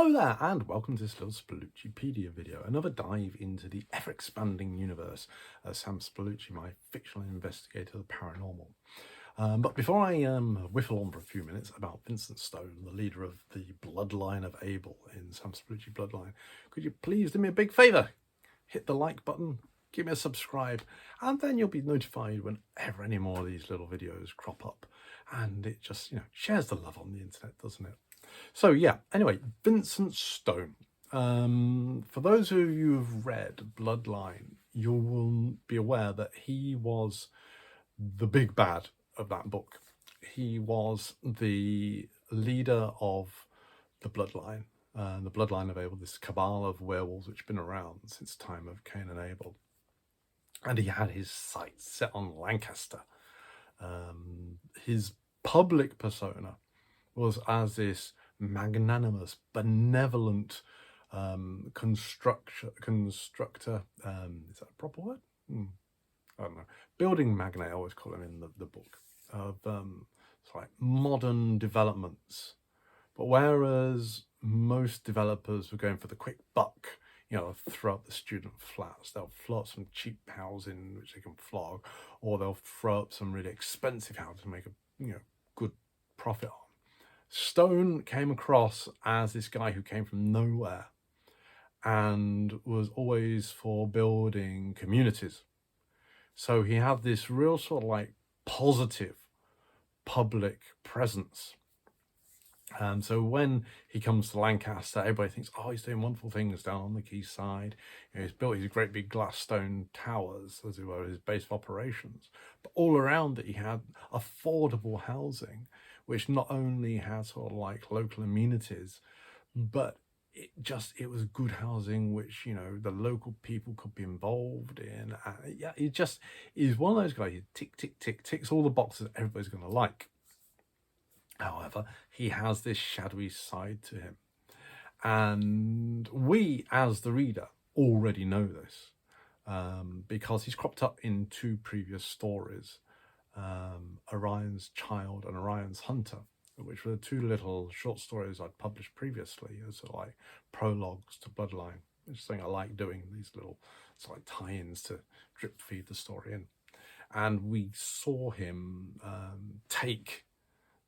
Hello there and welcome to this little Spalluccipedia video, another dive into the ever-expanding universe of Sam Spallucci, my fictional investigator of the paranormal. But before I whiffle on for a few minutes about Vincent Stone, the leader of the Bloodline of Abel in Sam Spallucci Bloodline, could you please do me a big favour? Hit the like button, give me a subscribe, and then you'll be notified whenever any more of these little videos crop up. And it just, shares the love on the internet, doesn't it? So yeah, anyway, Vincent Stone. For those of you who've read Bloodline, you will be aware that he was the big bad of that book. He was the leader of the Bloodline, the Bloodline of Abel, this cabal of werewolves which have been around since the time of Cain and Abel. And he had his sights set on Lancaster. His public persona was as this magnanimous, benevolent constructor, is that a proper word? I don't know. Building magnate, I always call him in the book, of it's like modern developments. But whereas most developers were going for the quick buck, they'll throw up the student flats, they'll throw up some cheap housing which they can flog, or they'll throw up some really expensive housing to make a good profit on. Stone came across as this guy who came from nowhere and was always for building communities. So he had this real sort of like positive public presence. And so when he comes to Lancaster, everybody thinks, oh, he's doing wonderful things down on the quayside. He's built these great big glass stone towers, as it were, his base of operations. But all around it, he had affordable housing, which not only had sort of like local amenities, but it was good housing, which, the local people could be involved in. Yeah, he's one of those guys who ticks all the boxes everybody's going to like. However, he has this shadowy side to him. And we, as the reader, already know this because he's cropped up in two previous stories, Orion's Child and Orion's Hunter, which were the two little short stories I'd published previously as like prologues to Bloodline. It's something I like doing, these little sort of tie-ins to drip feed the story in. And we saw him take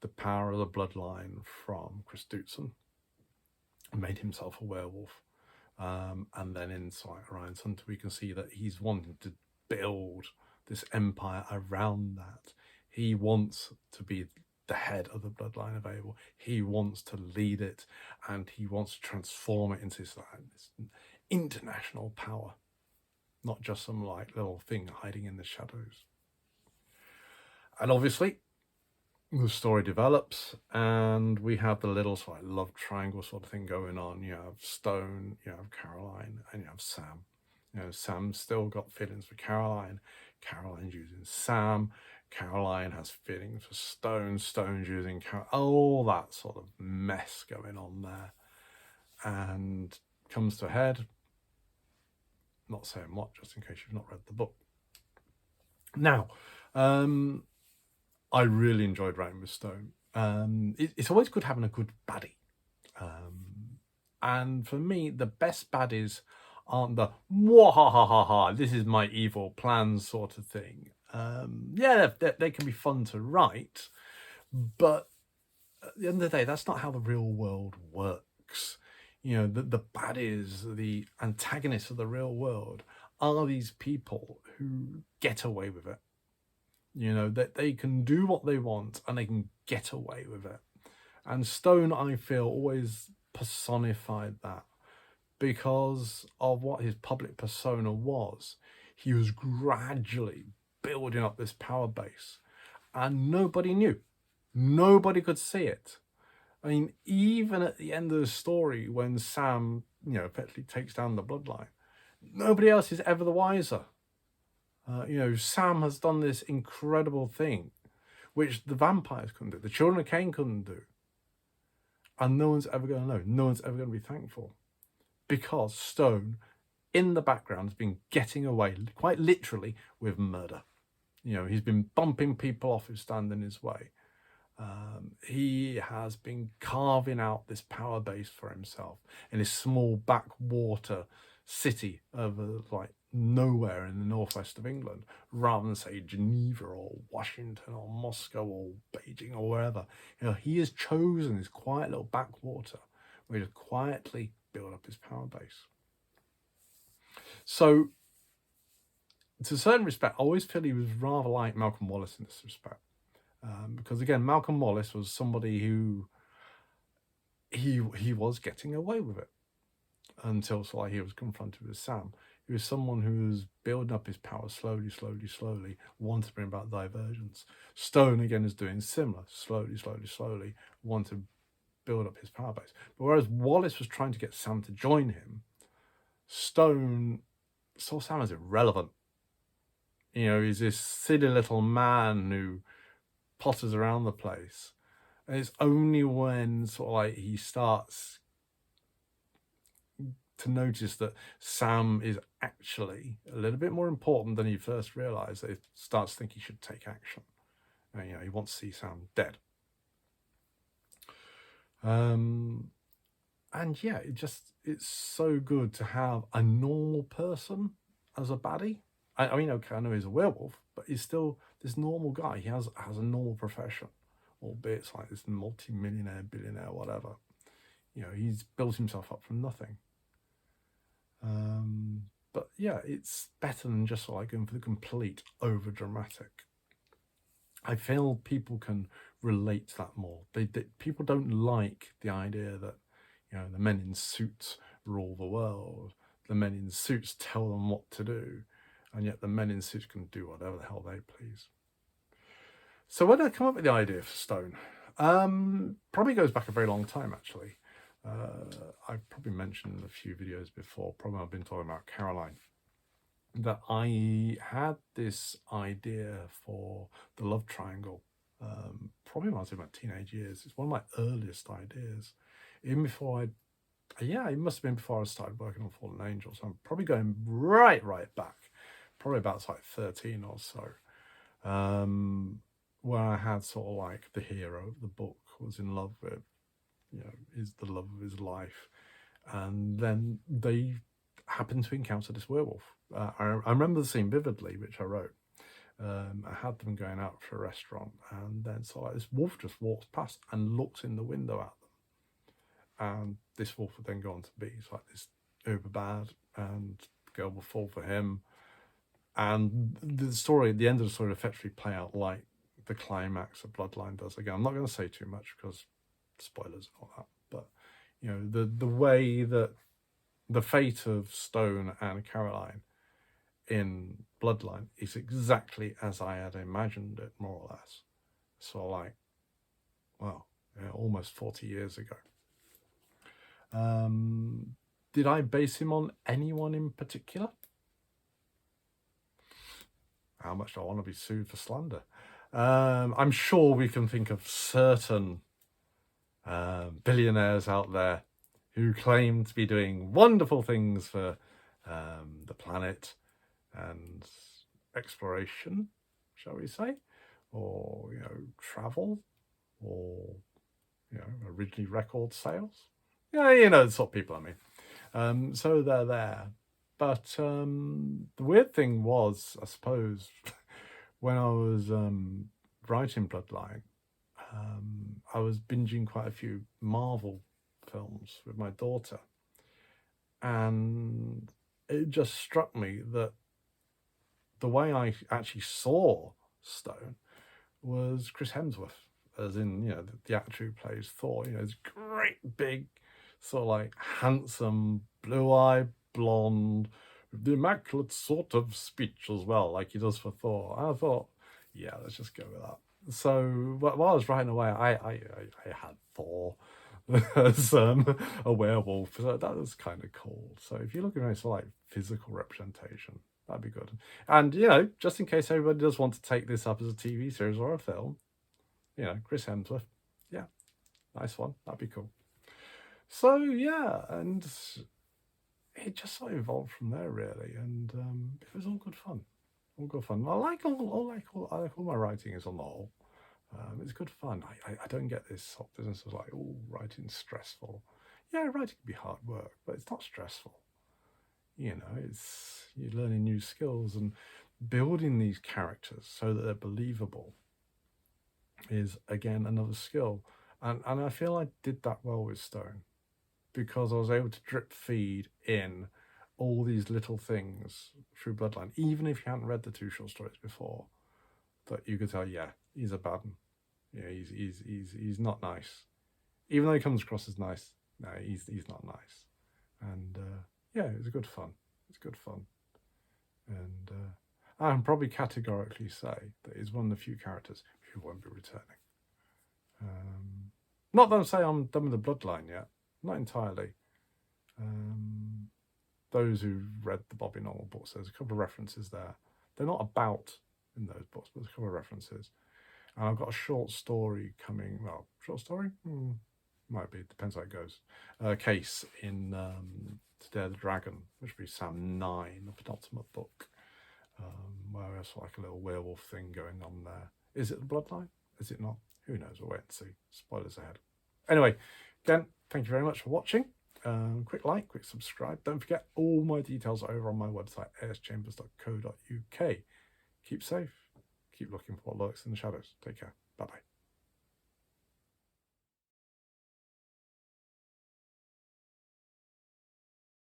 the power of the bloodline from Chris Dootson, made himself a werewolf. And then inside Orion's Hunter, we can see that he's wanting to build this empire around that. He wants to be the head of the Bloodline of Abel. He wants to lead it, and he wants to transform it into this international power, not just some like little thing hiding in the shadows. And obviously, the story develops, and we have the little sort of love triangle sort of thing going on. You have Stone, you have Caroline, and you have Sam. Sam's still got feelings for Caroline. Caroline's using Sam. Caroline has feelings for Stone. Stone's using all that sort of mess going on there. And comes to a head. Not saying what, just in case you've not read the book. Now, I really enjoyed writing with Stone. It's always good having a good baddie. And for me, the best baddies aren't the "Mwahahaha, this is my evil plan" sort of thing. Yeah, they can be fun to write, but at the end of the day, that's not how the real world works. The baddies, the antagonists of the real world, are these people who get away with it. That they can do what they want and they can get away with it. And Stone, I feel, always personified that because of what his public persona was. He was gradually building up this power base, and nobody knew. Nobody could see it. I mean, even at the end of the story, when Sam, effectively takes down the bloodline, nobody else is ever the wiser. Sam has done this incredible thing, which the vampires couldn't do, the children of Cain couldn't do. And no one's ever going to know. No one's ever going to be thankful. Because Stone, in the background, has been getting away, quite literally, with murder. He's been bumping people off who stand in his way. He has been carving out this power base for himself in this small backwater city of like nowhere in the northwest of England, rather than say Geneva or Washington or Moscow or Beijing or wherever. He has chosen this quiet little backwater where he just quietly build up his power base. So, to a certain respect, I always feel he was rather like Malcolm Wallace in this respect. Because again, Malcolm Wallace was somebody who he was getting away with it until he was confronted with Sam. He was someone who was building up his power slowly, wanted to bring about divergence. Stone again is doing similar, slowly, wanted to build up his power base. But whereas Wallace was trying to get Sam to join him, Stone saw Sam as irrelevant. He's this silly little man who potters around the place. And it's only when he starts to notice that Sam is actually a little bit more important than he first realised that he starts to think he should take action. And, he wants to see Sam dead. And yeah, it's so good to have a normal person as a baddie. I mean, okay, I know he's a werewolf, but he's still this normal guy. He has a normal profession, albeit it's like this multi-millionaire, billionaire, whatever. He's built himself up from nothing. But yeah, it's better than just going for the complete over dramatic. I feel people can relate to that more. People don't like the idea that the men in suits rule the world. The men in suits tell them what to do, and yet the men in suits can do whatever the hell they please. So when did I come up with the idea for Stone? Probably goes back a very long time, actually. I've probably mentioned in a few videos before, probably I've been talking about Caroline, that I had this idea for the love triangle, probably when I was in my teenage years. It's one of my earliest ideas. Even before it must have been before I started working on Fallen Angels. So I'm probably going right back, probably about 13 or so, where I had the hero of the book was in love with, is the love of his life, and then they happened to encounter this werewolf. I remember the scene vividly, which I wrote. I had them going out for a restaurant, and then this wolf just walks past and looks in the window at them. And this wolf would then go on to be this uber bad, and the girl will fall for him. And the story, the end of the story, effectively play out like the climax of Bloodline does. Again, I'm not going to say too much because spoilers and all that. But the way that the fate of Stone and Caroline in Bloodline is exactly as I had imagined it, more or less. So almost 40 years ago. Did I base him on anyone in particular? How much do I want to be sued for slander? I'm sure we can think of certain billionaires out there who claim to be doing wonderful things for the planet and exploration, shall we say, or travel, or originally record sales. The sort of people I mean. So they're there. But the weird thing was, I suppose, when I was writing Bloodline, I was binging quite a few Marvel films with my daughter, and it just struck me that the way I actually saw Stone was Chris Hemsworth, as in the actor who plays Thor. This great big handsome blue-eyed blonde with the immaculate sort of speech as well, like he does for Thor. And I thought, yeah, let's just go with that. So while I was writing away, I had Thor as a werewolf. So that was kind of cool. So if you're looking for physical representation, that'd be good. And just in case everybody does want to take this up as a TV series or a film, Chris Hemsworth, yeah, nice one. That'd be cool. So yeah, and it just evolved from there really, and it was all good fun. All good fun. I like all my writings on the whole. It's good fun. I don't get this whole business of like, oh, writing's stressful. Yeah, writing can be hard work, but it's not stressful. You know, it's you're learning new skills and building these characters so that they're believable is, again, another skill. And I feel I did that well with Stone because I was able to drip feed in all these little things through Bloodline, even if you hadn't read the 2 short stories before, that you could tell, yeah, he's a bad one. Yeah, he's not nice. Even though he comes across as nice, no, he's not nice. And yeah, it was good fun. It's good fun. And I can probably categorically say that he's one of the few characters who won't be returning. Not that I'm saying I'm done with the Bloodline yet. Not entirely. Those who read the Bobby Normal books, there's a couple of references there. They're not about in those books, but there's a couple of references. And I've got a short story coming. Well, short story? Might be. Depends how it goes. Case in To Dare the Dragon, which would be Sam 9, the penultimate book, where there's like a little werewolf thing going on there. Is it the Bloodline? Is it not? Who knows? We'll wait and see. Spoilers ahead. Anyway, again, thank you very much for watching. Quick like, quick subscribe. Don't forget all my details over on my website, aschambers.co.uk. Keep safe. Keep looking for what lurks in the shadows. Take care. Bye-bye.